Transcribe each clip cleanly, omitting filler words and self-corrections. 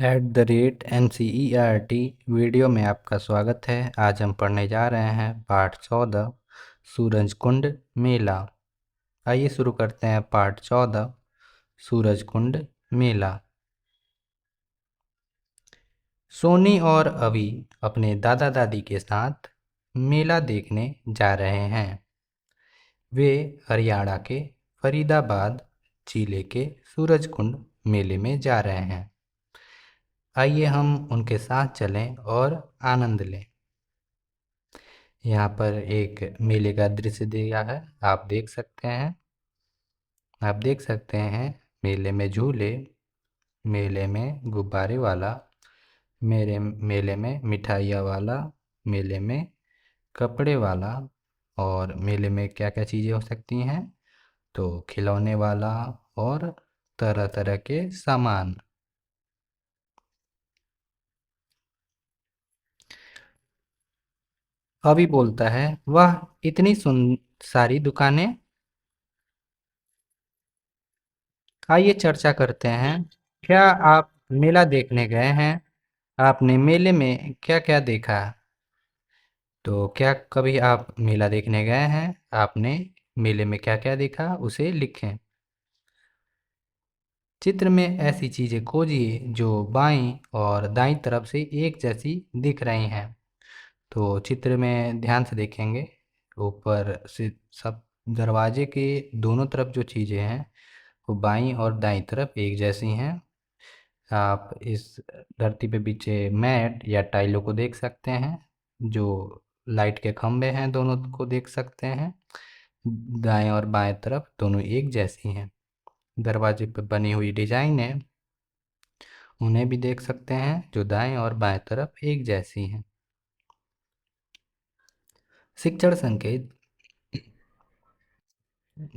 NCERT video में आपका स्वागत है। आज हम पढ़ने जा रहे हैं पाठ 14 सूरजकुंड मेला। आइए शुरू करते हैं पाठ 14 सूरजकुंड मेला। सोनी और अभी अपने दादा दादी के साथ मेला देखने जा रहे हैं। वे हरियाणा के फरीदाबाद जिले के सूरजकुंड मेले में जा रहे हैं। आइए हम उनके साथ चलें और आनंद लें। यहाँ पर एक मेले का दृश्य दिया है, आप देख सकते हैं। मेले में झूले, मेले में गुब्बारे वाला, मेरे मेले में मिठाइयाँ वाला, मेले में कपड़े वाला, और मेले में क्या क्या चीज़ें हो सकती हैं तो खिलौने वाला और तरह तरह के सामान। अभी बोलता है, वाह इतनी सारी दुकानें। आइए चर्चा करते हैं। क्या आप मेला देखने गए हैं? आपने मेले में क्या क्या देखा? तो क्या कभी आप मेला देखने गए हैं? आपने मेले में क्या क्या देखा उसे लिखें। चित्र में ऐसी चीज़ें खोजिए जो बाईं और दाईं तरफ से एक जैसी दिख रही हैं। तो चित्र में ध्यान से देखेंगे, ऊपर से सब दरवाजे के दोनों तरफ जो चीज़ें हैं वो बाईं और दाईं तरफ एक जैसी हैं। आप इस धरती पे बिछे मैट या टाइलों को देख सकते हैं। जो लाइट के खंभे हैं दोनों को देख सकते हैं। दाएं और बाएं तरफ दोनों एक जैसी हैं। दरवाजे पर बनी हुई डिजाइनें, उन्हें भी देख सकते हैं जो दाएं और बाएं तरफ एक जैसी हैं। शिक्षण संकेत,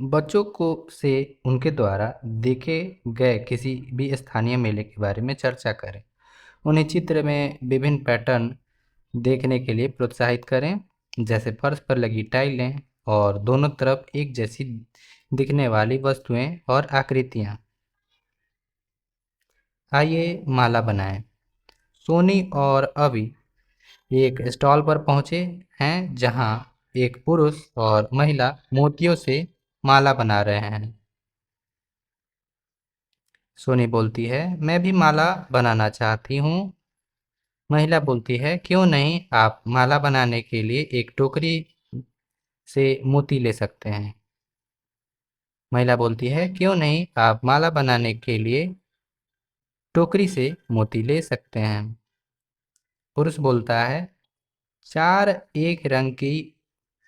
बच्चों को से उनके द्वारा देखे गए किसी भी स्थानीय मेले के बारे में चर्चा करें। उन्हें चित्र में विभिन्न पैटर्न देखने के लिए प्रोत्साहित करें, जैसे फर्श पर लगी टाइलें और दोनों तरफ एक जैसी दिखने वाली वस्तुएं और आकृतियां। आइए माला बनाएं। सोनी और अभी एक स्टॉल पर पहुंचे हैं जहां एक पुरुष और महिला मोतियों से माला बना रहे हैं। सोनी बोलती है, मैं भी माला बनाना चाहती हूँ। महिला बोलती है, क्यों नहीं, आप माला बनाने के लिए एक टोकरी से मोती ले सकते हैं। महिला बोलती है, क्यों नहीं, आप माला बनाने के लिए टोकरी से मोती ले सकते हैं। पुरुष बोलता है, 4 एक रंग की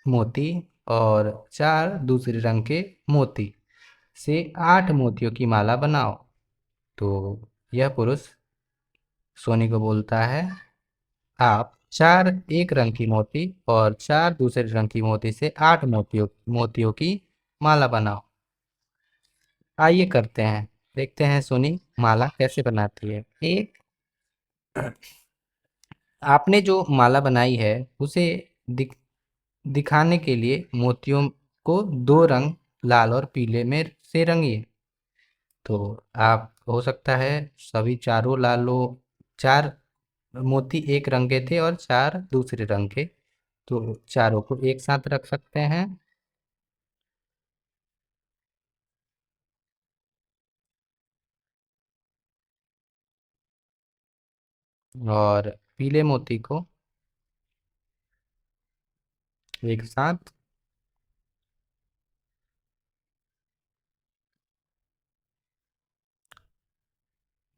मोती और 4 दूसरे रंग के मोती से 8 मोतियों की माला बनाओ। तो यह पुरुष सोनी को बोलता है, आप 4 एक रंग की मोती और 4 दूसरे रंग की मोती से 8 मोतियों की माला बनाओ। आइए करते हैं, देखते हैं सोनी माला कैसे बनाती है। एक, आपने जो माला बनाई है उसे दिखाने के लिए मोतियों को 2 रंग लाल और पीले में से रंगिए। तो आप हो सकता है सभी चारों लालों 4 मोती एक रंग के थे और 4 दूसरे रंग के, तो चारों को एक साथ रख सकते हैं। और पीले मोती को एक साथ।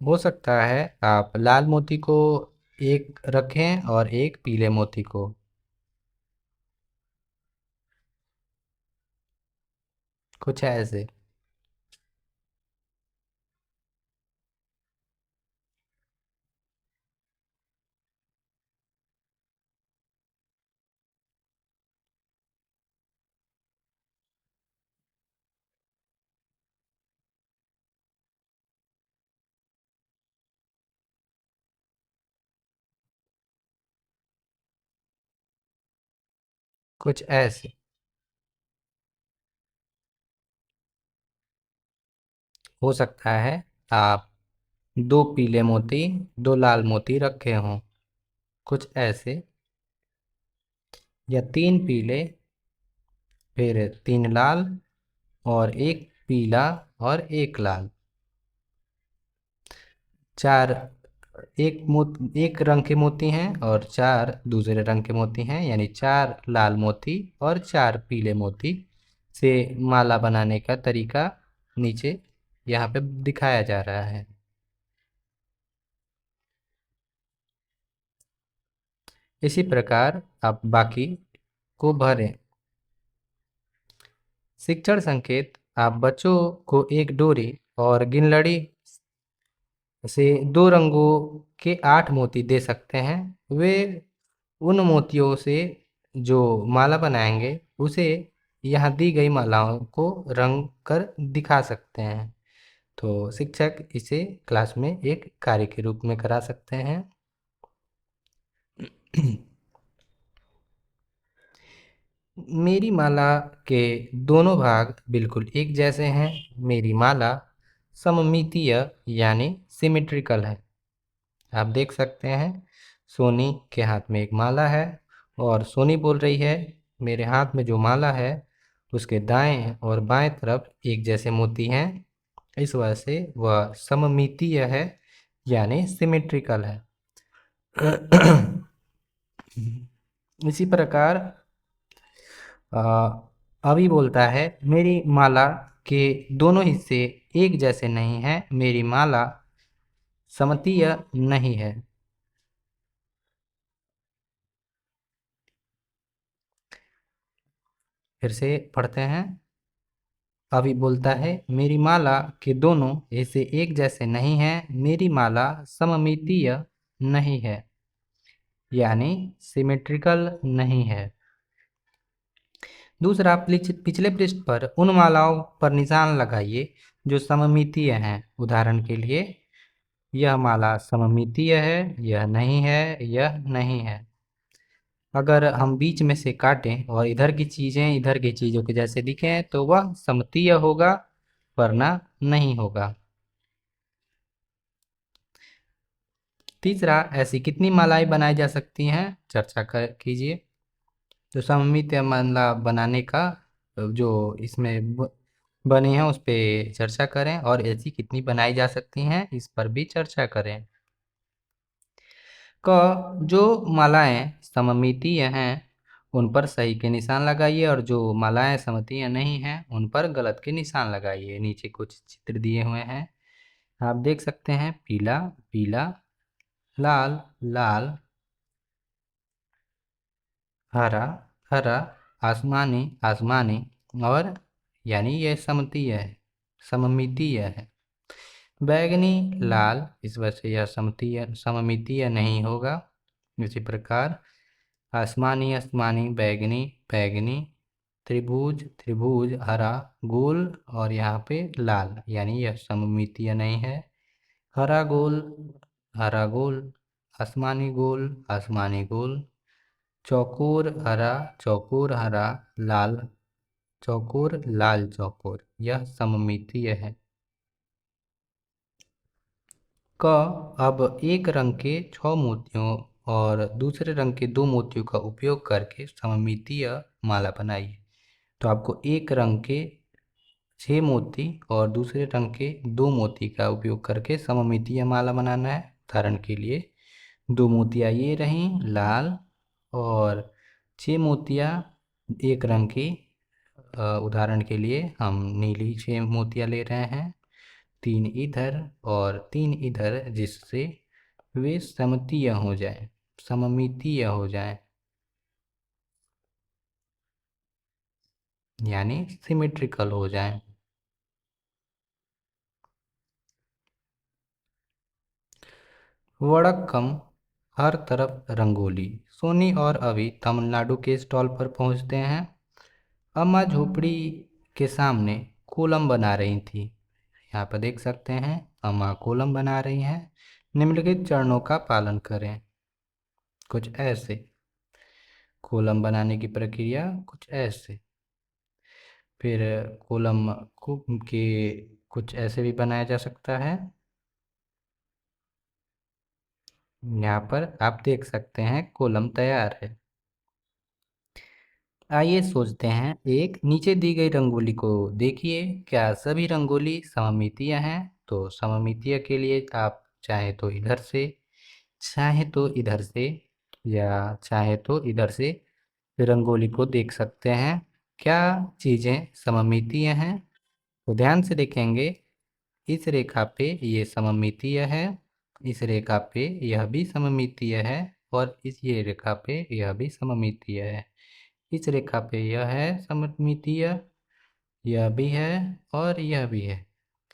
हो सकता है आप लाल मोती को एक रखें और एक पीले मोती को। कुछ ऐसे। कुछ ऐसे हो सकता है। आप दो पीले मोती, दो लाल मोती रखे हों, कुछ ऐसे। या तीन पीले, फिर तीन लाल, और एक पीला और एक लाल। चार एक रंग के मोती हैं और चार दूसरे रंग के मोती हैं, यानी चार लाल मोती और चार पीले मोती से माला बनाने का तरीका नीचे यहाँ पे दिखाया जा रहा है। इसी प्रकार आप बाकी को भरें। शिक्षण संकेत: आप बच्चों को एक डोरी और गिनलड़ी से दो रंगों के 8 मोती दे सकते हैं। वे उन मोतियों से जो माला बनाएंगे उसे यहाँ दी गई मालाओं को रंग कर दिखा सकते हैं। तो शिक्षक इसे क्लास में एक कार्य के रूप में करा सकते हैं। मेरी माला के दोनों भाग बिल्कुल एक जैसे हैं। मेरी माला सममितीय यानी सिमेट्रिकल है। आप देख सकते हैं सोनी के हाथ में एक माला है और सोनी बोल रही है मेरे हाथ में जो माला है उसके दाएं और बाएं तरफ एक जैसे मोती हैं, इस वजह से वह सममितीय है यानी सिमेट्रिकल है। इसी प्रकार अ, अभी बोलता है मेरी माला के दोनों हिस्से एक जैसे नहीं हैं, मेरी माला सममितीय नहीं है। फिर से पढ़ते हैं। अभी बोलता है मेरी माला के दोनों हिस्से एक जैसे नहीं हैं, मेरी माला सममितीय नहीं है यानी सिमेट्रिकल नहीं है। दूसरा, पिछले पृष्ठ पर उन मालाओं पर निशान लगाइए जो सममितीय हैं। उदाहरण के लिए यह माला सममितीय है, यह नहीं है, यह नहीं है। अगर हम बीच में से काटें और इधर की चीज़ें इधर की चीज़ों के जैसे दिखें तो वह सममितीय होगा, वरना नहीं होगा। तीसरा, ऐसी कितनी मालाएं बनाई जा सकती हैं, चर्चा कीजिए। तो सममितीय माला बनाने का जो इसमें बनी है उस पे चर्चा करें और ऐसी कितनी बनाई जा सकती हैं इस पर भी चर्चा करें। जो मालाएं सममितीय हैं उन पर सही के निशान लगाइए और जो मालाएं सममितीय नहीं हैं उन पर गलत के निशान लगाइए। नीचे कुछ चित्र दिए हुए हैं, आप देख सकते हैं। पीला पीला, लाल लाल, हरा हरा, आसमानी आसमानी, और यानी यह सममितीय है। बैगनी लाल, इस वजह से यह सममितीय नहीं होगा। इसी प्रकार आसमानी आसमानी, बैगनी बैगनी, त्रिभुज त्रिभुज, हरा गोल और यहाँ पे लाल, यानी यह सममितीय नहीं है। हरा गोल, आसमानी गोल आसमानी गोल, चौकोर हरा, लाल चौकोर लाल चौकोर, यह सममितीय है। अब एक रंग के 6 मोतियों और दूसरे रंग के 2 मोतियों का उपयोग करके सममितीय माला बनाइए। तो आपको एक रंग के 6 मोती और दूसरे रंग के 2 मोती का उपयोग करके सममितीय माला बनाना है। उदाहरण के लिए 2 मोतियाँ ये रहीं लाल और 6 मोतियाँ एक रंग की। उदाहरण के लिए हम नीली 6 मोतियाँ ले रहे हैं, 3 इधर और 3 इधर, जिससे वे सममितीय हो जाएं यानी सिमेट्रिकल हो जाएं। वड़क्कम, हर तरफ रंगोली। सोनी और अभी तमिलनाडु के स्टॉल पर पहुंचते हैं। अम्मा झोपड़ी के सामने कोलम बना रही थी। यहाँ पर देख सकते हैं अम्मा कोलम बना रही हैं। निम्नलिखित चरणों का पालन करें। कुछ ऐसे कोलम बनाने की प्रक्रिया कुछ ऐसे। फिर कोलम को के कुछ ऐसे भी बनाया जा सकता है। यहाँ पर आप देख सकते हैं कॉलम तैयार है। आइए सोचते हैं, एक नीचे दी गई रंगोली को देखिए, क्या सभी रंगोली सममितीय हैं? तो सममितीय के लिए आप चाहे तो इधर से, चाहे तो इधर से, या चाहे तो इधर से रंगोली को देख सकते हैं। क्या चीज़ें सममितीय हैं? तो ध्यान से देखेंगे, इस रेखा पे ये सममितीय है, इस रेखा पे यह भी सममितीय है, और इस ये रेखा पे यह भी सममितीय है। इस रेखा पे यह है सममितीय, यह भी है और यह भी है।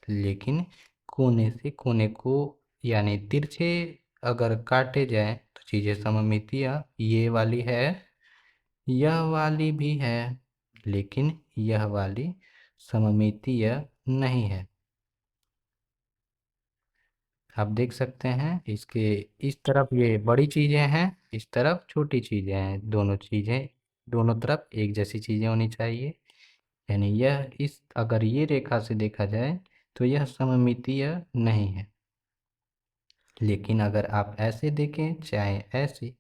लेकिन कोने से कोने को यानी तिरछे अगर काटे जाए तो चीज़ें सममितीय ये वाली है, यह वाली भी है, लेकिन यह वाली सममितीय नहीं है। आप देख सकते हैं इसके इस तरफ ये बड़ी चीज़ें हैं, इस तरफ छोटी चीज़ें हैं। दोनों चीज़ें दोनों तरफ एक जैसी चीज़ें होनी चाहिए। यानी यह इस अगर ये रेखा से देखा जाए तो यह सममितीय नहीं है। लेकिन अगर आप ऐसे देखें चाहे ऐसे,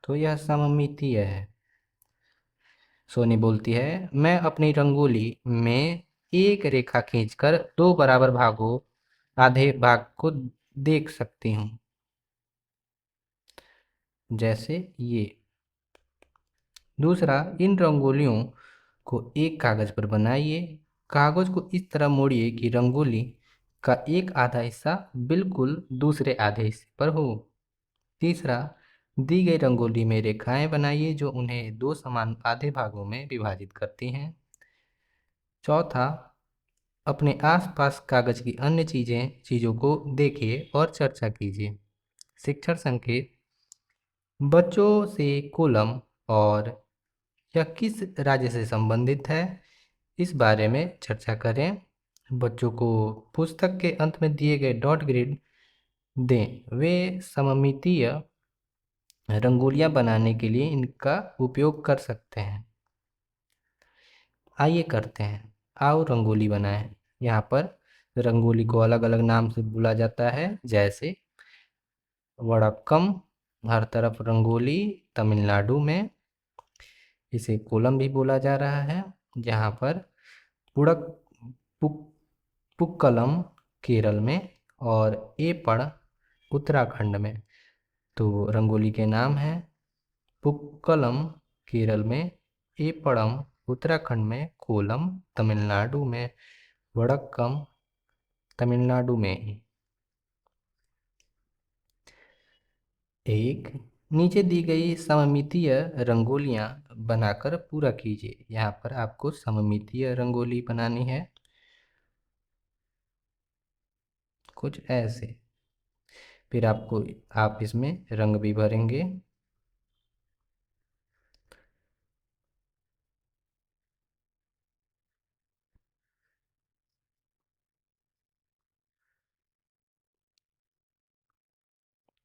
तो यह सममितीय है। सोनी बोलती है, मैं अपनी रंगोली में एक रेखा खींचकर दो बराबर भागों आधे भाग को देख सकती हूँ। जैसे ये। दूसरा, इन रंगोलियों को एक कागज पर बनाइए। कागज को इस तरह मोड़िए कि रंगोली का एक आधा हिस्सा बिल्कुल दूसरे आधे हिस्से पर हो। तीसरा, दी गई रंगोली में रेखाएं बनाइए जो उन्हें दो समान आधे भागों में विभाजित करती हैं। चौथा, अपने आसपास कागज की अन्य चीजों को देखिए और चर्चा कीजिए। शिक्षण संकेत, बच्चों से कॉलम और यह किस राज्य से संबंधित है, इस बारे में चर्चा करें। बच्चों को पुस्तक के अंत में दिए गए डॉट ग्रेड दें। वे सममितीय रंगोलियां बनाने के लिए इनका उपयोग कर सकते हैं। आइए करते हैं, आओ रंगोली बनाएं। यहाँ पर रंगोली को अलग अलग नाम से बुला जाता है, जैसे वड़क्कम, हर तरफ रंगोली तमिलनाडु में, इसे कोलम भी बोला जा रहा है। जहाँ पर पुड़क पुक पुक्कलम केरल में और एपड़ उत्तराखंड में। तो रंगोली के नाम हैं पुक्कलम केरल में, एपड़म उत्तराखंड में, कोलम तमिलनाडु में, वड़क्कम तमिलनाडु में ही। एक, नीचे दी गई सममितीय रंगोलियां बनाकर पूरा कीजिए। यहाँ पर आपको सममितीय रंगोली बनानी है, कुछ ऐसे। फिर आप इसमें रंग भी भरेंगे।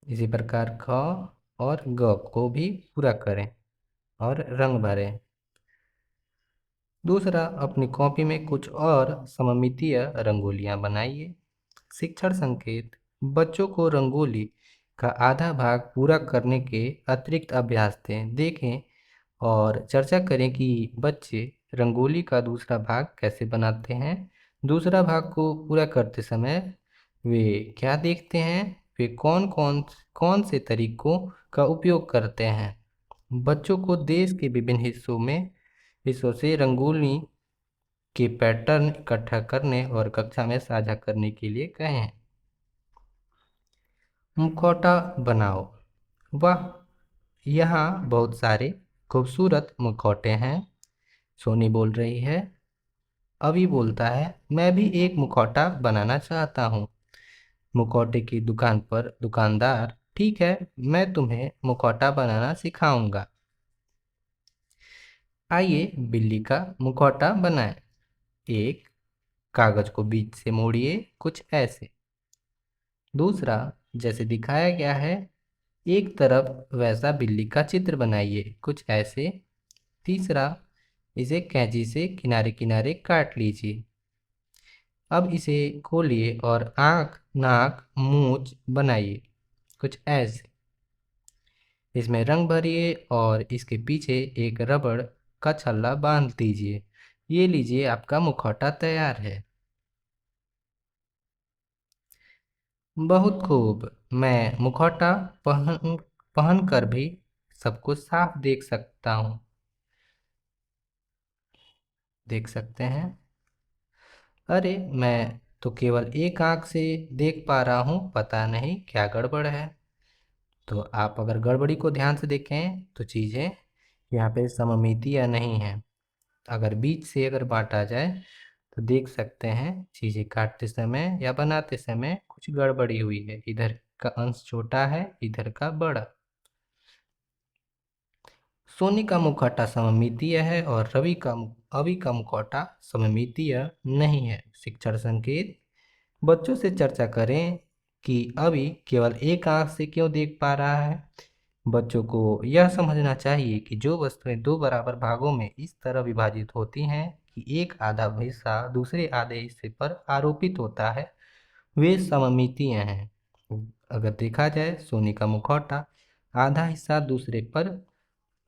इसी प्रकार ख और ग को भी पूरा करें और रंग भरें। दूसरा, अपनी कॉपी में कुछ और सममितीय रंगोलियां बनाइए। शिक्षण संकेत, बच्चों को रंगोली का आधा भाग पूरा करने के अतिरिक्त अभ्यास दें। देखें और चर्चा करें कि बच्चे रंगोली का दूसरा भाग कैसे बनाते हैं। दूसरा भाग को पूरा करते समय वे क्या देखते हैं, वे कौन से तरीकों का उपयोग करते हैं। बच्चों को देश के विभिन्न हिस्सों से रंगोली के पैटर्न इकट्ठा करने और कक्षा में साझा करने के लिए कहें। मुखौटा बनाओ। वाह, यहाँ बहुत सारे खूबसूरत मुखौटे हैं। सोनी बोल रही है। अभी बोलता है, मैं भी एक मुखौटा बनाना चाहता हूँ। मुखौटे की दुकान पर दुकानदार, ठीक है, मैं तुम्हें मुखौटा बनाना सिखाऊंगा। आइए बिल्ली का मुखौटा बनाएं। एक, कागज को बीच से मोड़िए, कुछ ऐसे। दूसरा, जैसे दिखाया गया है, एक तरफ वैसा बिल्ली का चित्र बनाइए, कुछ ऐसे। तीसरा, इसे कैंची से किनारे किनारे काट लीजिए। अब इसे खोलिए और आँख, नाक, मूंछ बनाइए, कुछ ऐसे। इसमें रंग भरिए और इसके पीछे एक रबड़ का छल्ला बांध दीजिए। ये लीजिए, आपका मुखौटा तैयार है। बहुत खूब। मैं मुखौटा पहन पहन कर भी सब कुछ साफ देख सकता हूँ। देख सकते हैं। अरे, मैं तो केवल एक आंख से देख पा रहा हूँ, पता नहीं क्या गड़बड़ है। तो आप अगर गड़बड़ी को ध्यान से देखें तो चीज़ें यहाँ पे सममिति या नहीं है। अगर बीच से अगर बांटा जाए तो देख सकते हैं चीज़ें काटते समय या बनाते समय कुछ गड़बड़ी हुई है। इधर का अंश छोटा है, इधर का बड़ा। सोनी का मुखौटा सममितीय है और अवि का मुखौटा सममितीय नहीं है। शिक्षण संकेत। बच्चों से चर्चा करें कि अवि केवल एक आंख से क्यों देख पा रहा है। बच्चों को यह समझना चाहिए कि जो वस्तुएं दो बराबर भागों में इस तरह विभाजित होती हैं कि एक आधा हिस्सा दूसरे आधे हिस्से पर आरोपित होता है, वे सममितीय हैं। अगर देखा जाए, सोने का मुखौटा आधा हिस्सा दूसरे पर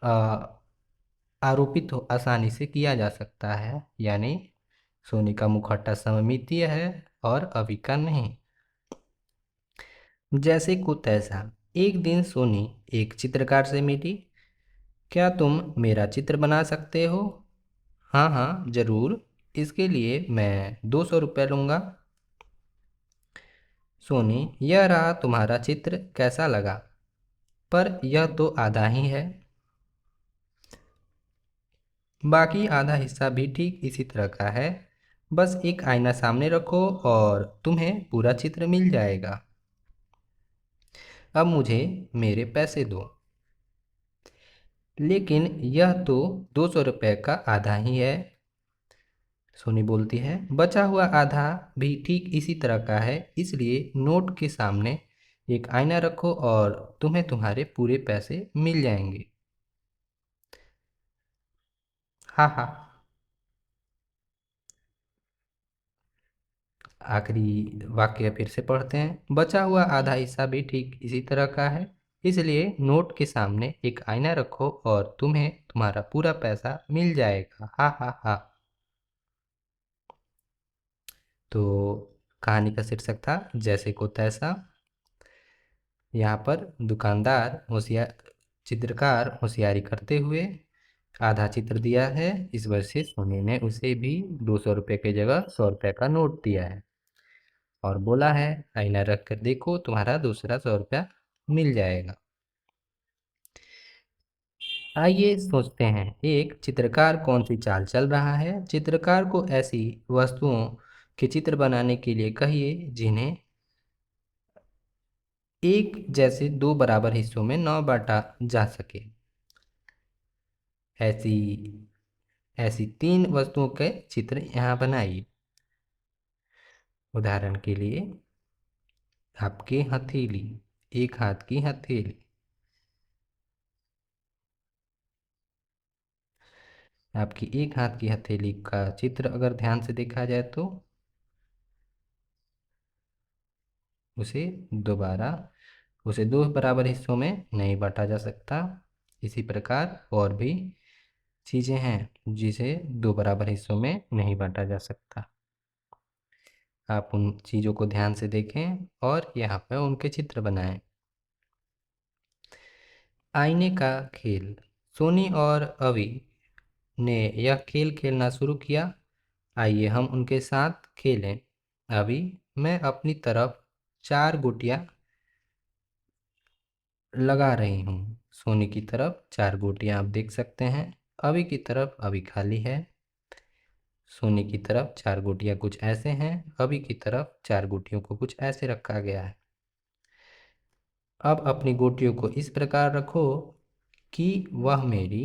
अ, आरोपित आसानी से किया जा सकता है, यानी सोने का मुखौटा सममितीय है और अवि का नहीं। जैसे को तैसा। एक दिन सोनी एक चित्रकार से मिली। क्या तुम मेरा चित्र बना सकते हो? हाँ हाँ, जरूर। इसके लिए मैं 200 रुपये लूँगा। सोनी, यह रहा तुम्हारा चित्र, कैसा लगा? पर यह तो आधा ही है। बाकी आधा हिस्सा भी ठीक इसी तरह का है। बस एक आईना सामने रखो और तुम्हें पूरा चित्र मिल जाएगा। अब मुझे मेरे पैसे दो। लेकिन यह तो 200 रुपये का आधा ही है। सोनी बोलती है, बचा हुआ आधा भी ठीक इसी तरह का है, इसलिए नोट के सामने एक आईना रखो और तुम्हें तुम्हारे पूरे पैसे मिल जाएंगे। हाँ हाँ। आखिरी वाक्य फिर से पढ़ते हैं। बचा हुआ आधा हिस्सा भी ठीक इसी तरह का है, इसलिए नोट के सामने एक आईना रखो और तुम्हें तुम्हारा पूरा पैसा मिल जाएगा। हाँ हाँ हाँ। तो कहानी का शीर्षक था जैसे को तैसा। यहाँ पर चित्रकार होशियारी करते हुए आधा चित्र दिया है। इस वजह से सोनी ने उसे भी 200 रुपये की जगह 100 रुपये का नोट दिया है और बोला है, आईना रख कर देखो, तुम्हारा दूसरा 100 रुपया मिल जाएगा। आइए सोचते हैं, एक चित्रकार कौन सी चाल चल रहा है। चित्रकार को ऐसी वस्तुओं के चित्र बनाने के लिए कहिए जिन्हें एक जैसे दो बराबर हिस्सों में न बांटा जा सके। ऐसी ऐसी 3 वस्तुओं के चित्र यहाँ बनाइए। उदाहरण के लिए, आपकी हथेली, एक हाथ की हथेली। आपकी एक हाथ की हथेली का चित्र अगर ध्यान से देखा जाए तो उसे दोबारा उसे दो बराबर हिस्सों में नहीं बांटा जा सकता। इसी प्रकार और भी चीज़ें हैं जिसे दो बराबर हिस्सों में नहीं बांटा जा सकता। आप उन चीज़ों को ध्यान से देखें और यहाँ पर उनके चित्र बनाएं। आईने का खेल। सोनी और अवि ने यह खेल खेलना शुरू किया। आइए हम उनके साथ खेलें। अवि, मैं अपनी तरफ 4 गोटियां लगा रही हूँ। सोनी की तरफ 4 गोटियां आप देख सकते हैं। अवि की तरफ अभी खाली है। सोनी की तरफ 4 गोटियां कुछ ऐसे हैं, अवि की तरफ 4 गोटियों को कुछ ऐसे रखा गया है। अब अपनी गोटियों को इस प्रकार रखो कि वह मेरी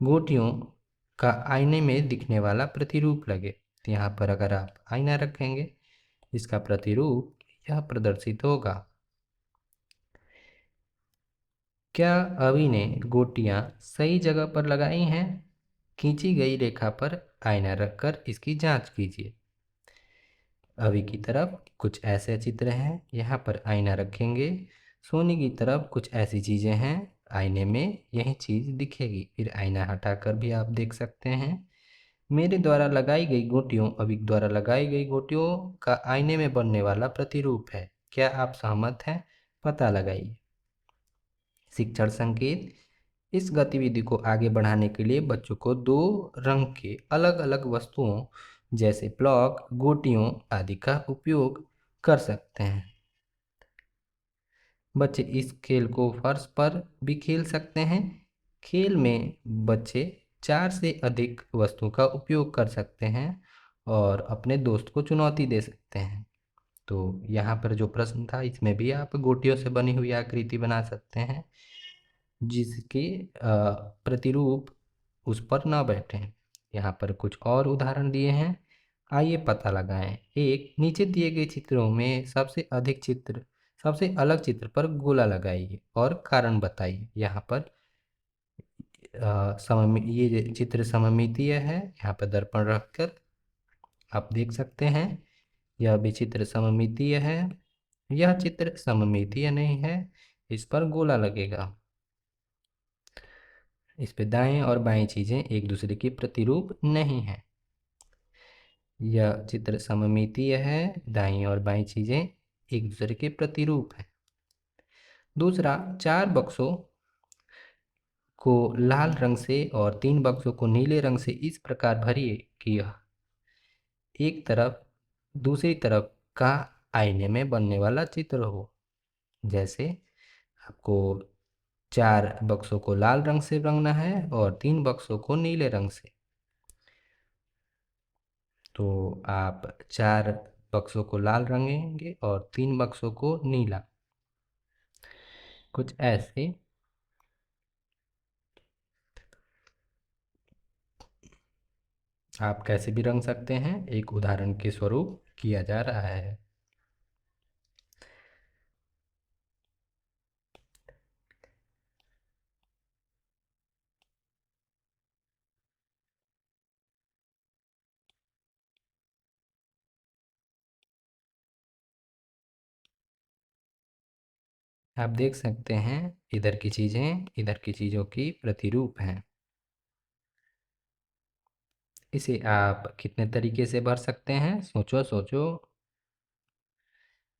गोटियों का आईने में दिखने वाला प्रतिरूप लगे। तो यहाँ पर अगर आप आईना रखेंगे, इसका प्रतिरूप यह प्रदर्शित होगा। क्या अवि ने गोटियां सही जगह पर लगाई हैं? खींची गई रेखा पर आईना रखकर इसकी जांच कीजिए। अवि की तरफ कुछ ऐसे चित्र हैं, यहाँ पर आईना रखेंगे। सोनी की तरफ कुछ ऐसी चीज़ें हैं, आईने में यही चीज़ दिखेगी। फिर आईना हटाकर भी आप देख सकते हैं। मेरे द्वारा लगाई गई गोटियों अभी द्वारा लगाई गई गोटियों का आईने में बनने वाला प्रतिरूप है। क्या आप सहमत हैं? पता लगाइए। शिक्षण संकेत। इस गतिविधि को आगे बढ़ाने के लिए बच्चों को दो रंग के अलग अलग वस्तुओं जैसे ब्लॉक, गोटियों आदि का उपयोग कर सकते हैं। बच्चे इस खेल को फर्श पर भी खेल सकते हैं। खेल में बच्चे 4 से अधिक वस्तुओं का उपयोग कर सकते हैं और अपने दोस्त को चुनौती दे सकते हैं। तो यहाँ पर जो प्रश्न था इसमें भी आप गोटियों से बनी हुई आकृति बना सकते हैं जिसके प्रतिरूप उस पर न बैठे। यहाँ पर कुछ और उदाहरण दिए हैं, आइए पता लगाएं। एक, नीचे दिए गए चित्रों में सबसे अलग चित्र पर गोला लगाइए और कारण बताइए। यहाँ पर ये चित्र सममितीय है। यहाँ पर दर्पण रखकर आप देख सकते हैं। यह भी चित्र सममितीय है। यह चित्र सममितीय नहीं है, इस पर गोला लगेगा। इस पे दाएं और बाएं चीजें एक दूसरे की प्रतिरूप नहीं है। यह चित्र सममितीय है, दाईं और बाईं चीजें एक दूसरे के प्रतिरूप है। दूसरा, 4 बक्सों को लाल रंग से और 3 बक्सों को नीले रंग से इस प्रकार भरिए कि यह एक तरफ दूसरी तरफ का आईने में बनने वाला चित्र हो। जैसे आपको 4 बक्सों को लाल रंग से रंगना है और 3 बक्सों को नीले रंग से। तो आप 4 बक्सों को लाल रंगेंगे और 3 बक्सों को नीला। कुछ ऐसे आप कैसे भी रंग सकते हैं, एक उदाहरण के स्वरूप किया जा रहा है। आप देख सकते हैं इधर की चीजें इधर की चीजों की प्रतिरूप हैं। इसे आप कितने तरीके से भर सकते हैं, सोचो सोचो।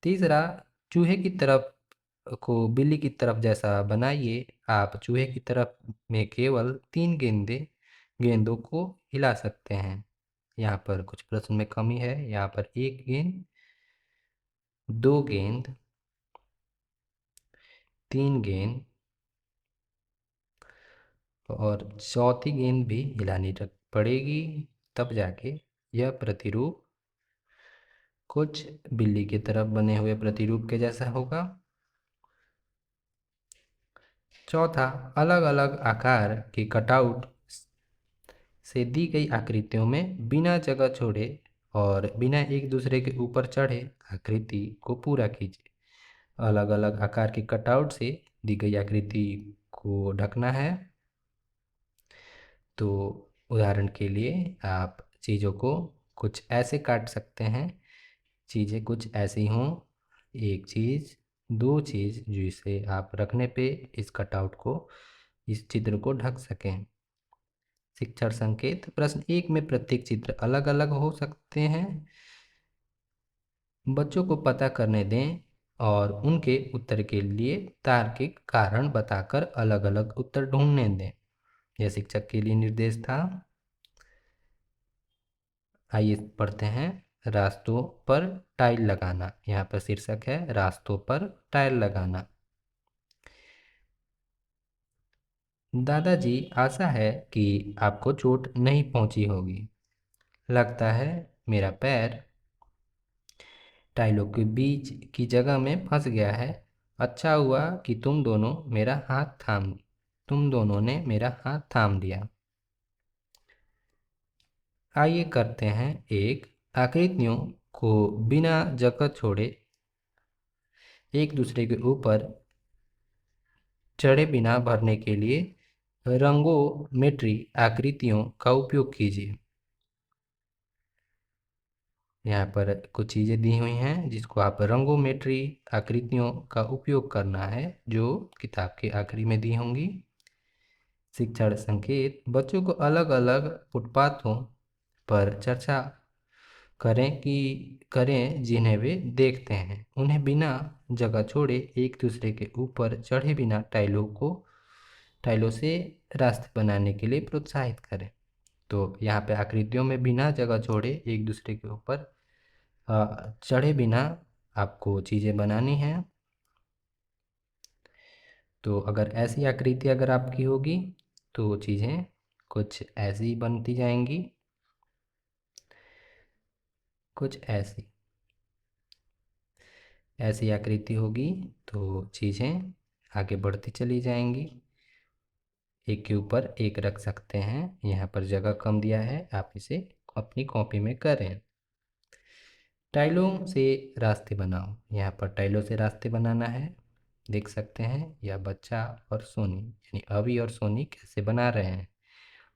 तीसरा, चूहे की तरफ को बिल्ली की तरफ जैसा बनाइए। आप चूहे की तरफ में केवल 3 गेंदों को हिला सकते हैं। यहाँ पर कुछ प्रश्न में कमी है। यहाँ पर 1 गेंद, 2 गेंद, 3 गेंद और चौथी गेंद भी हिलानी पड़ेगी, तब जाके यह प्रतिरूप कुछ बिल्ली की तरफ बने हुए प्रतिरूप के जैसा होगा। चौथा, अलग अलग आकार के कटआउट से दी गई आकृतियों में बिना जगह छोड़े और बिना एक दूसरे के ऊपर चढ़े आकृति को पूरा कीजिए। अलग अलग आकार के कटआउट से दी गई आकृति को ढकना है। तो उदाहरण के लिए आप चीज़ों को कुछ ऐसे काट सकते हैं, चीज़ें कुछ ऐसी हों, एक चीज़, दो चीज़ जिसे आप रखने पे इस कटआउट को इस चित्र को ढक सकें। शिक्षण संकेत। प्रश्न 1 में प्रत्येक चित्र अलग अलग हो सकते हैं। बच्चों को पता करने दें और उनके उत्तर के लिए तार्किक कारण बताकर अलग अलग उत्तर ढूंढने दें। यह शिक्षक के लिए निर्देश था। आइए पढ़ते हैं। रास्तों पर टाइल लगाना। यहाँ पर शीर्षक है रास्तों पर टाइल लगाना। दादाजी, आशा है कि आपको चोट नहीं पहुंची होगी। लगता है मेरा पैर टाइलों के बीच की जगह में फंस गया है। अच्छा हुआ कि तुम दोनों ने मेरा हाथ थाम लिया। आइए करते हैं एक आकृतियों को बिना जगह छोड़े एक दूसरे के ऊपर चढ़े बिना भरने के लिए रंगोमेट्री आकृतियों का उपयोग कीजिए। यहाँ पर कुछ चीज़ें दी हुई हैं जिसको आप रंगोमेट्री आकृतियों का उपयोग करना है, जो किताब के आखिरी में दी होंगी। शिक्षण संकेत बच्चों को अलग अलग फुटपाथों पर चर्चा करें जिन्हें वे देखते हैं। उन्हें बिना जगह छोड़े एक दूसरे के ऊपर चढ़े बिना टाइलों से रास्ते बनाने के लिए प्रोत्साहित करें। तो यहाँ पे आकृतियों में बिना जगह छोड़े एक दूसरे के ऊपर चढ़े बिना आपको चीज़ें बनानी हैं। तो अगर ऐसी आकृति अगर आपकी होगी तो चीज़ें कुछ ऐसी बनती जाएंगी, कुछ ऐसी आकृति होगी तो चीज़ें आगे बढ़ती चली जाएंगी। एक के ऊपर एक रख सकते हैं। यहाँ पर जगह कम दिया है, आप इसे अपनी कॉपी में करें। टाइलों से रास्ते बनाओ। यहाँ पर टाइलों से रास्ते बनाना है, देख सकते हैं। यह बच्चा और सोनी यानी अभी और सोनी कैसे बना रहे हैं।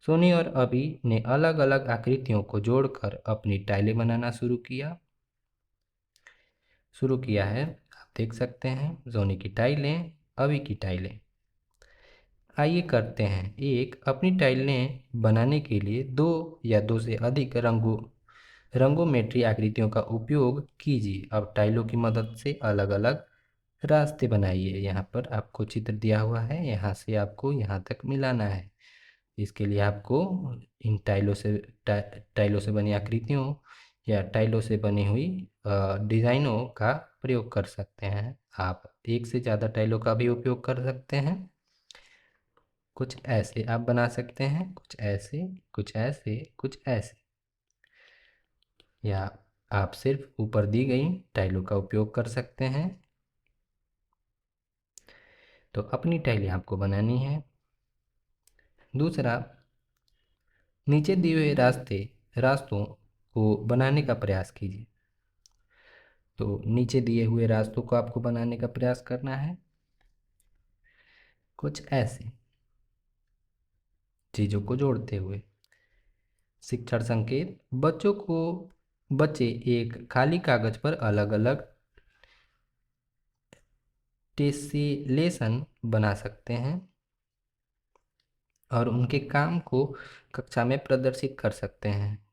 सोनी और अभी ने अलग अलग आकृतियों को जोड़कर अपनी टाइलें बनाना शुरू किया है। आप देख सकते हैं सोनी की टाइलें, अभी की टाइलें। आइए करते हैं एक। अपनी टाइलें बनाने के लिए दो या दो से अधिक रंगोमेट्री आकृतियों का उपयोग कीजिए। अब टाइलों की मदद से अलग अलग रास्ते बनाइए। यहाँ पर आपको चित्र दिया हुआ है, यहाँ से आपको यहाँ तक मिलाना है। इसके लिए आपको इन टाइलों से बनी आकृतियों या टाइलों से बनी हुई डिज़ाइनों का प्रयोग कर सकते हैं। आप एक से ज़्यादा टाइलों का भी उपयोग कर सकते हैं। कुछ ऐसे आप बना सकते हैं, कुछ ऐसे, कुछ ऐसे, कुछ ऐसे, या आप सिर्फ ऊपर दी गई टाइलों का उपयोग कर सकते हैं। तो अपनी टाइलें आपको बनानी है। दूसरा, नीचे दिए हुए रास्तों को बनाने का प्रयास कीजिए। तो नीचे दिए हुए रास्तों को आपको बनाने का प्रयास करना है, कुछ ऐसे चीज़ों को जोड़ते हुए। शिक्षण संकेत बच्चे एक खाली कागज पर अलग अलग टेसिलेशन बना सकते हैं और उनके काम को कक्षा में प्रदर्शित कर सकते हैं।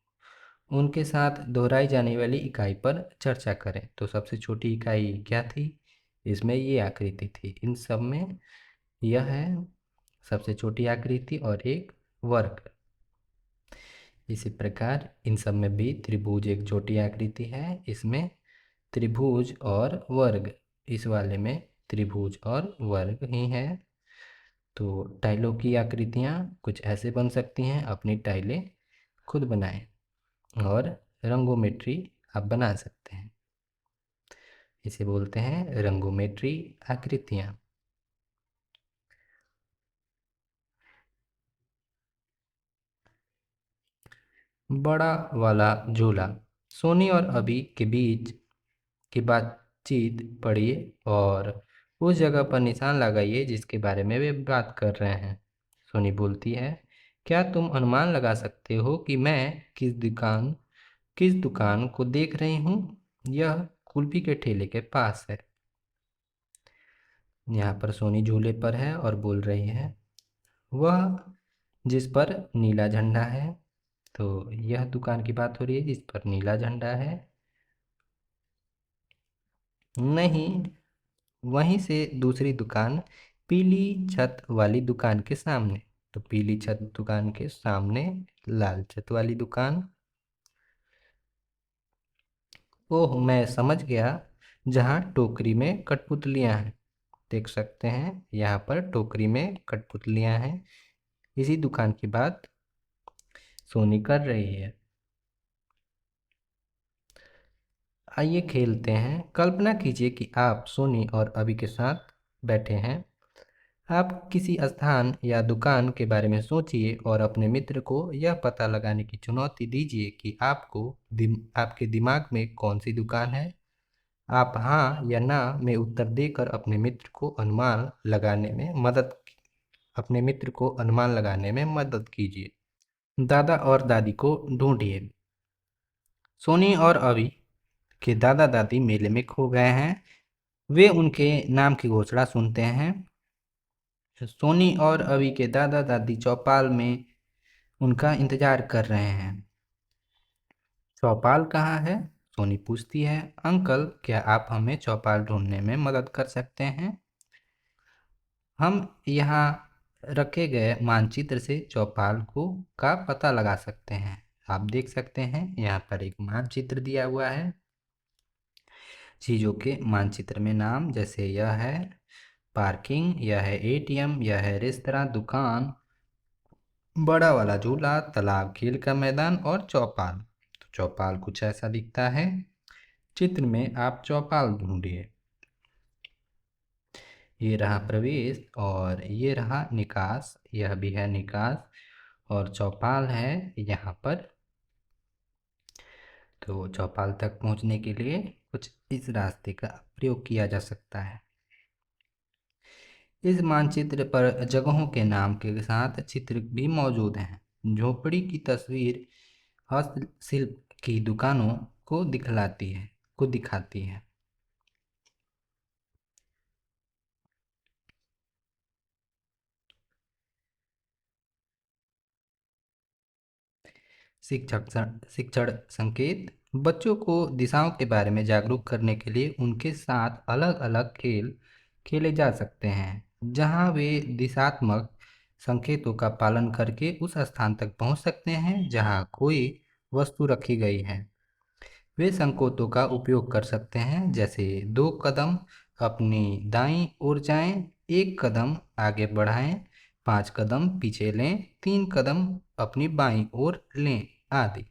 उनके साथ दोहराई जाने वाली इकाई पर चर्चा करें। तो सबसे छोटी इकाई क्या थी? इसमें ये आकृति थी। इन सब में यह है सबसे छोटी आकृति और एक वर्ग। इसी प्रकार इन सब में भी त्रिभुज एक छोटी आकृति है। इसमें त्रिभुज और वर्ग, इस वाले में त्रिभुज और वर्ग ही है। तो टाइलों की आकृतियाँ कुछ ऐसे बन सकती हैं। अपनी टाइलें खुद बनाएं और रंगोमेट्री आप बना सकते हैं। इसे बोलते हैं रंगोमेट्री आकृतियाँ। बड़ा वाला झूला। सोनी और अभी के बीच की बातचीत पढ़िए और उस जगह पर निशान लगाइए जिसके बारे में वे बात कर रहे हैं। सोनी बोलती है, क्या तुम अनुमान लगा सकते हो कि मैं किस दुकान को देख रही हूँ? यह कुल्फी के ठेले के पास है। यहाँ पर सोनी झूले पर है और बोल रही है, वह जिस पर नीला झंडा है। तो यह दुकान की बात हो रही है जिस पर नीला झंडा है। नहीं, वहीं से दूसरी दुकान पीली छत वाली दुकान के सामने। तो पीली छत दुकान के सामने लाल छत वाली दुकान। ओह, मैं समझ गया, जहाँ टोकरी में कठपुतलियाँ हैं। देख सकते हैं यहाँ पर टोकरी में कठपुतलियाँ हैं। इसी दुकान की बात सोनी कर रही है। आइए खेलते हैं। कल्पना कीजिए कि आप सोनी और अभी के साथ बैठे हैं। आप किसी स्थान या दुकान के बारे में सोचिए और अपने मित्र को यह पता लगाने की चुनौती दीजिए कि आपके दिमाग में कौन सी दुकान है। आप हाँ या ना में उत्तर देकर अपने मित्र को अनुमान लगाने में मदद कीजिए। दादा और दादी को ढूंढिए। सोनी और अभी के दादा दादी मेले में खो गए हैं। वे उनके नाम की घोषणा सुनते हैं। सोनी और अभी के दादा दादी चौपाल में उनका इंतजार कर रहे हैं। चौपाल कहाँ है? सोनी पूछती है। अंकल, क्या आप हमें चौपाल ढूंढने में मदद कर सकते हैं? हम यहाँ रखे गए मानचित्र से चौपाल को का पता लगा सकते हैं। आप देख सकते हैं यहाँ पर एक मानचित्र दिया हुआ है। चीज़ों के मानचित्र में नाम, जैसे यह है पार्किंग, यह है एटीएम, यह है रेस्तरां, दुकान, बड़ा वाला झूला, तालाब, खेल का मैदान और चौपाल। तो चौपाल कुछ ऐसा दिखता है। चित्र में आप चौपाल ढूंढिए। ये रहा प्रवेश और ये रहा निकास, यह भी है निकास और चौपाल है यहाँ पर। तो चौपाल तक पहुँचने के लिए कुछ इस रास्ते का प्रयोग किया जा सकता है। इस मानचित्र पर जगहों के नाम के साथ चित्र भी मौजूद हैं। झोपड़ी की तस्वीर हस्तशिल्प की दुकानों को दिखाती है। शिक्षण संकेत बच्चों को दिशाओं के बारे में जागरूक करने के लिए उनके साथ अलग-अलग खेल खेले जा सकते हैं, जहां वे दिशात्मक संकेतों का पालन करके उस स्थान तक पहुंच सकते हैं जहां कोई वस्तु रखी गई है। वे संकेतों का उपयोग कर सकते हैं, जैसे 2 कदम अपनी दाईं ओर जाएं, 1 कदम आगे बढ़ाएं, 5 कदम पीछे लें, 3 कदम अपनी बाईं ओर लें, आदि।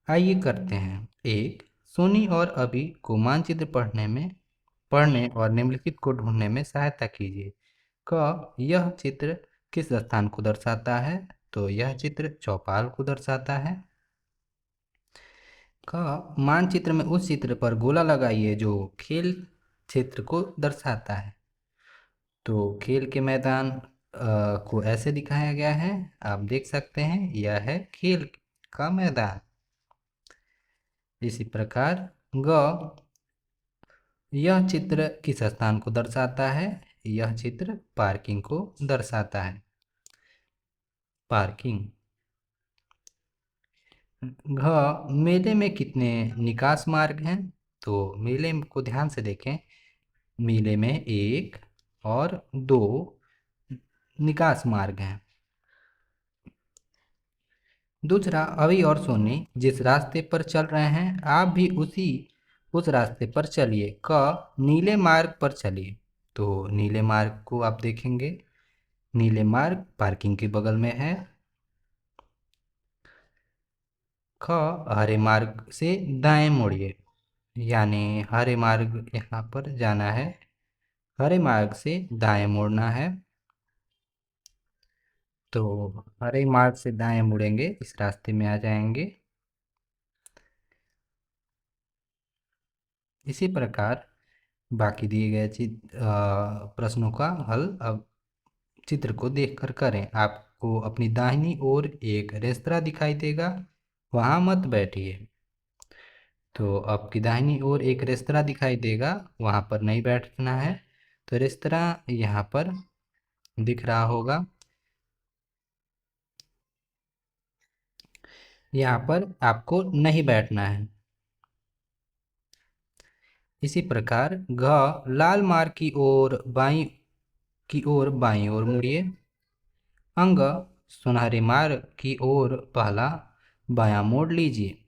आइए करते हैं। 1, सोनी और अभी को मानचित्र पढ़ने और निम्नलिखित को ढूंढने में सहायता कीजिए। क, यह चित्र किस स्थान को दर्शाता है? तो यह चित्र चौपाल को दर्शाता है। क, मानचित्र में उस चित्र पर गोला लगाइए जो खेल क्षेत्र को दर्शाता है। तो खेल के मैदान को ऐसे दिखाया गया है, आप देख सकते हैं, यह है खेल का मैदान। इसी प्रकार ग, यह चित्र किस स्थान को दर्शाता है? यह चित्र पार्किंग को दर्शाता है। पार्किंग। घ, मेले में कितने निकास मार्ग हैं? तो मेले को ध्यान से देखें। मेले में 1 और 2 निकास मार्ग हैं। दूसरा, अभी और सोनी जिस रास्ते पर चल रहे हैं, आप भी उस रास्ते पर चलिए। क, नीले मार्ग पर चलिए। तो नीले मार्ग को आप देखेंगे, नीले मार्ग पार्किंग के बगल में है। ख, हरे मार्ग से दाएं मुड़िए, यानी हरे मार्ग यहाँ पर जाना है, हरे मार्ग से दाएं मुड़ना है। तो हरे मार्ग से दाएं मुड़ेंगे, इस रास्ते में आ जाएंगे। इसी प्रकार बाकी दिए गए प्रश्नों का हल अब चित्र को देखकर करें। आपको अपनी दाहिनी ओर एक रेस्तरां दिखाई देगा, वहां मत बैठिए। तो आपकी दाहिनी ओर एक रेस्तरां दिखाई देगा, वहां पर नहीं बैठना है। तो रेस्तरां यहाँ पर दिख रहा होगा, यहाँ पर आपको नहीं बैठना है। इसी प्रकार घ, लाल मार्ग की ओर बाईं ओर मुड़िए। अंग, सुनहरे मार्ग की ओर पहला बायां मोड़ लीजिए।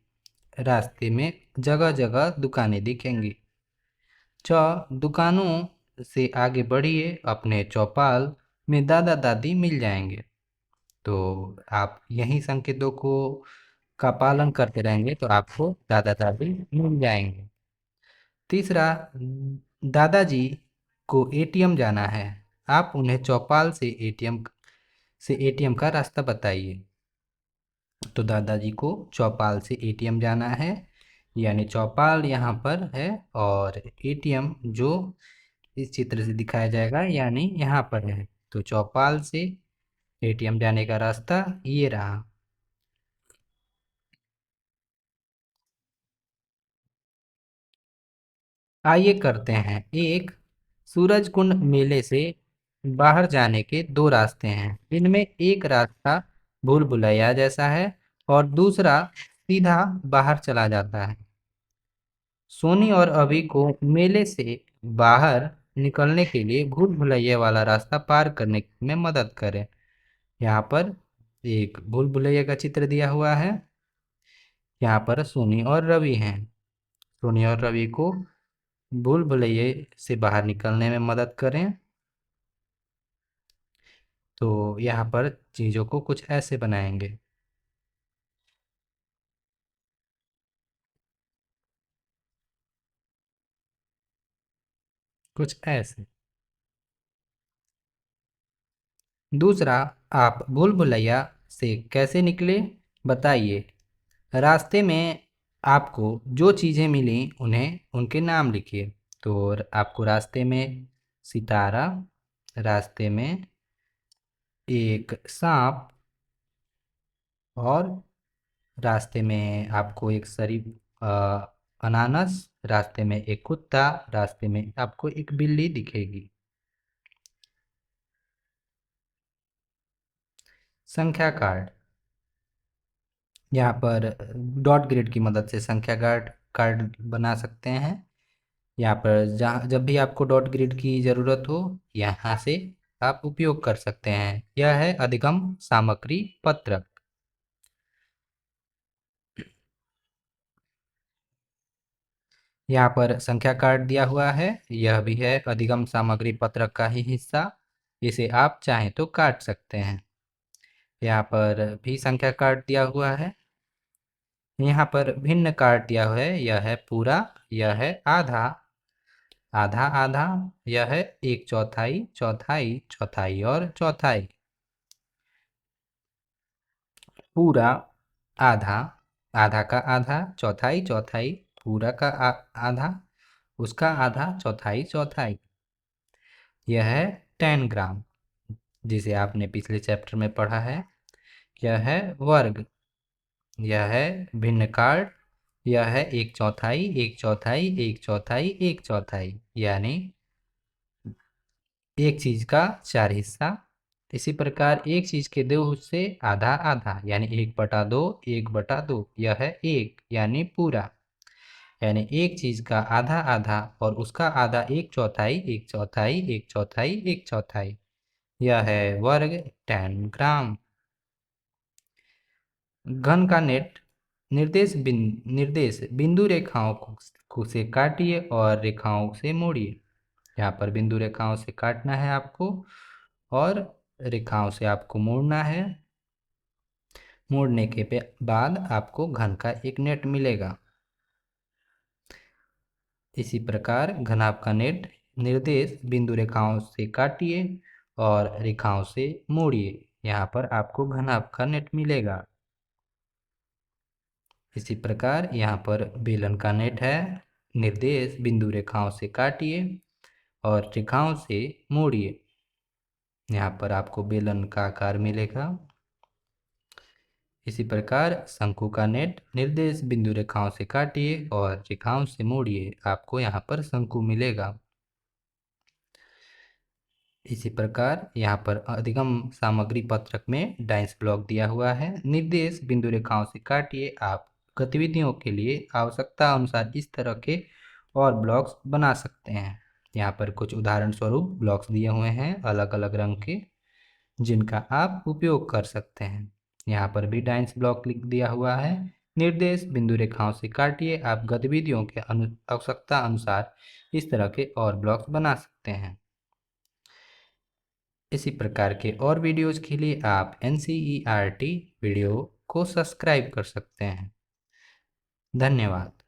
रास्ते में जगह जगह दुकानें दिखेंगी। च, दुकानों से आगे बढ़िए, अपने चौपाल में दादा दादी मिल जाएंगे। तो आप यही संकेतों को का पालन करते रहेंगे तो आपको दादा दादी मिल जाएंगे। तीसरा, दादाजी को एटीएम जाना है। आप उन्हें चौपाल से एटीएम का रास्ता बताइए। तो दादाजी को चौपाल से एटीएम जाना है, यानी चौपाल यहाँ पर है और एटीएम जो इस चित्र से दिखाया जाएगा, यानी यहाँ पर है। तो चौपाल से एटीएम जाने का रास्ता ये रहा। आइए करते हैं। एक, सूरज कुंड मेले से बाहर जाने के दो रास्ते हैं। इनमें एक रास्ता भूल भुलैया जैसा है और दूसरा सीधा बाहर चला जाता है। सोनी और अभी को मेले से बाहर निकलने के लिए भूल भुलैया वाला रास्ता पार करने में मदद करें। यहाँ पर एक भूल भुलैया का चित्र दिया हुआ है। यहाँ पर सोनी और रवि हैं। सोनी और रवि को भूल भुलैया से बाहर निकलने में मदद करें। तो यहाँ पर चीज़ों को कुछ ऐसे बनाएंगे। कुछ ऐसे। दूसरा, आप भूल भुलैया से कैसे निकले बताइए। रास्ते में आपको जो चीज़ें मिली उन्हें उनके नाम लिखिए। तो आपको रास्ते में सितारा, रास्ते में एक सांप और रास्ते में आपको एक अनानास, रास्ते में एक कुत्ता, रास्ते में आपको एक बिल्ली दिखेगी। संख्या कार्ड। यहाँ पर डॉट ग्रिड की मदद से संख्या कार्ड कार्ड बना सकते हैं। यहाँ पर जहाँ जब भी आपको डॉट ग्रिड की ज़रूरत हो, यहाँ से आप उपयोग कर सकते हैं। यह है अधिगम सामग्री पत्रक। यहाँ पर संख्या कार्ड दिया हुआ है। यह भी है अधिगम सामग्री पत्रक का ही हिस्सा। इसे आप चाहें तो काट सकते हैं। यहाँ पर भी संख्या कार्ड दिया हुआ है। यहाँ पर भिन्न कार्ड दिया हुआ है। यह है पूरा, यह है आधा, आधा आधा, यह है एक चौथाई, चौथाई, चौथाई और चौथाई। पूरा, आधा, आधा का आधा, चौथाई चौथाई, पूरा का आधा, उसका आधा, चौथाई चौथाई। यह है 10 ग्राम, जिसे आपने पिछले चैप्टर में पढ़ा है। यह है वर्ग, यह है भिन्न कार्ड। यह है एक चौथाई, एक चौथाई, एक चौथाई, एक चौथाई, यानी एक चीज का चार हिस्सा। इसी प्रकार एक चीज के दो हिस्से आधा आधा, यानी 1/2, 1/2। यह है एक, यानी पूरा, यानी एक चीज का आधा आधा और उसका आधा एक चौथाई, एक चौथाई, एक चौथाई, एक चौथाई। यह है वर्ग 10 ग्राम। घन का नेट। निर्देश बिंदु रेखाओं को से काटिए और रेखाओं से मोड़िए। यहाँ पर बिंदु रेखाओं से काटना है आपको और रेखाओं से आपको मोड़ना है। मोड़ने के बाद आपको घन का एक नेट मिलेगा। इसी प्रकार घनाभ का नेट निर्देश बिंदु रेखाओं से काटिए और रेखाओं से मोड़िए। यहाँ पर आपको घनाभ का नेट मिलेगा। इसी प्रकार यहाँ पर बेलन का नेट है। निर्देश बिंदु रेखाओं से काटिए और रेखाओं से मोड़िए। यहाँ पर आपको बेलन का आकार मिलेगा। इसी प्रकार शंकु का नेट निर्देश बिंदु रेखाओं से काटिए और रेखाओं से मोड़िए, आपको यहाँ पर शंकु मिलेगा। इसी प्रकार यहाँ पर अधिगम सामग्री पत्रक में डाइस ब्लॉक दिया हुआ है। निर्देश बिंदु रेखाओं से काटिए। आप गतिविधियों के लिए आवश्यकता अनुसार इस तरह के और ब्लॉक्स बना सकते हैं। यहाँ पर कुछ उदाहरण स्वरूप ब्लॉक्स दिए हुए हैं अलग अलग रंग के, जिनका आप उपयोग कर सकते हैं। यहाँ पर भी डाइस ब्लॉक लिख दिया हुआ है। निर्देश बिंदु रेखाओं से काटिए। आप गतिविधियों के आवश्यकता अनुसार इस तरह के और ब्लॉक्स बना सकते हैं। इसी प्रकार के और वीडियोज के लिए आप NCERT वीडियो को सब्सक्राइब कर सकते हैं। धन्यवाद।